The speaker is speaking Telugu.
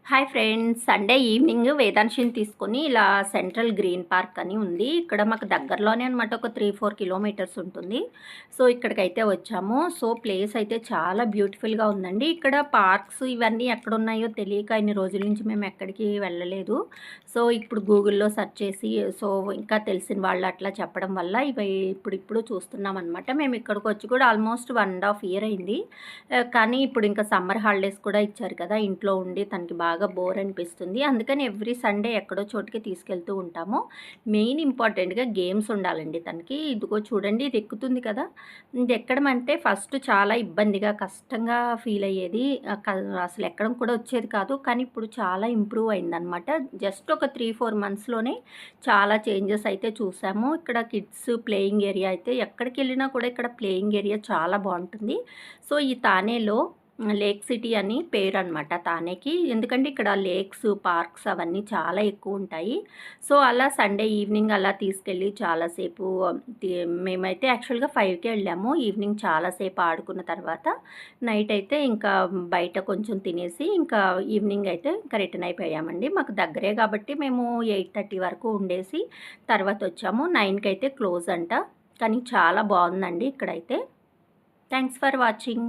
హాయ్ ఫ్రెండ్స్, సండే ఈవినింగ్ వేదాంశిని తీసుకొని ఇలా సెంట్రల్ గ్రీన్ పార్క్ అని ఉంది. ఇక్కడ మాకు దగ్గరలోనే అనమాట. ఒక 3-4 కిలోమీటర్స్ ఉంటుంది. సో ఇక్కడికైతే వచ్చాము. సో ప్లేస్ అయితే చాలా బ్యూటిఫుల్గా ఉందండి. ఇక్కడ పార్క్స్ ఇవన్నీ ఎక్కడున్నాయో తెలియక ఇన్ని రోజుల నుంచి మేము ఎక్కడికి వెళ్ళలేదు. సో ఇప్పుడు గూగుల్లో సెర్చ్ చేసి సో ఇంకా తెలిసిన వాళ్ళు అట్లా చెప్పడం వల్ల ఇవి ఇప్పుడు చూస్తున్నాం అనమాట. మేము ఇక్కడికి వచ్చి కూడా ఆల్మోస్ట్ 1.5 ఇయర్ అయింది. కానీ ఇప్పుడు ఇంకా సమ్మర్ హాలిడేస్ కూడా ఇచ్చారు కదా, ఇంట్లో ఉండి తనకి బాగా బోర్ అనిపిస్తుంది. అందుకని ఎవ్రీ సండే ఎక్కడో చోటుకి తీసుకెళ్తూ ఉంటాము. మెయిన్ ఇంపార్టెంట్గా గేమ్స్ ఉండాలండి తనకి. ఇదిగో చూడండి, ఇది ఎక్కుతుంది కదా, ఇది ఎక్కడం అంటే ఫస్ట్ చాలా ఇబ్బందిగా కష్టంగా ఫీల్ అయ్యేది. అసలు ఎక్కడం కూడా వచ్చేది కాదు. కానీ ఇప్పుడు చాలా ఇంప్రూవ్ అయిందనమాట. జస్ట్ ఒక 3-4 మంత్స్లోనే చాలా చేంజెస్ అయితే చూసాము. ఇక్కడ కిడ్స్ ప్లేయింగ్ ఏరియా అయితే ఎక్కడికి వెళ్ళినా కూడా ఇక్కడ ప్లేయింగ్ ఏరియా చాలా బాగుంటుంది. సో ఈ తానేలో లేక్ సిటీ అని పేరు అనమాట తానేకి. ఎందుకంటే ఇక్కడ లేక్స్, పార్క్స్ అవన్నీ చాలా ఎక్కువ ఉంటాయి. సో అలా సండే ఈవినింగ్ అలా తీసుకెళ్ళి చాలాసేపు మేమైతే యాక్చువల్గా 5కే వెళ్ళాము. ఈవినింగ్ చాలాసేపు ఆడుకున్న తర్వాత నైట్ అయితే ఇంకా బయట కొంచెం తినేసి ఇంకా ఈవినింగ్ అయితే ఇంకా రిటర్న్ అయిపోయామండి. మాకు దగ్గరే కాబట్టి మేము 8:30 వరకు ఉండేసి తర్వాత వచ్చాము. 9కి అయితే క్లోజ్ అంట. కానీ చాలా బాగుందండి ఇక్కడైతే. Thanks for watching.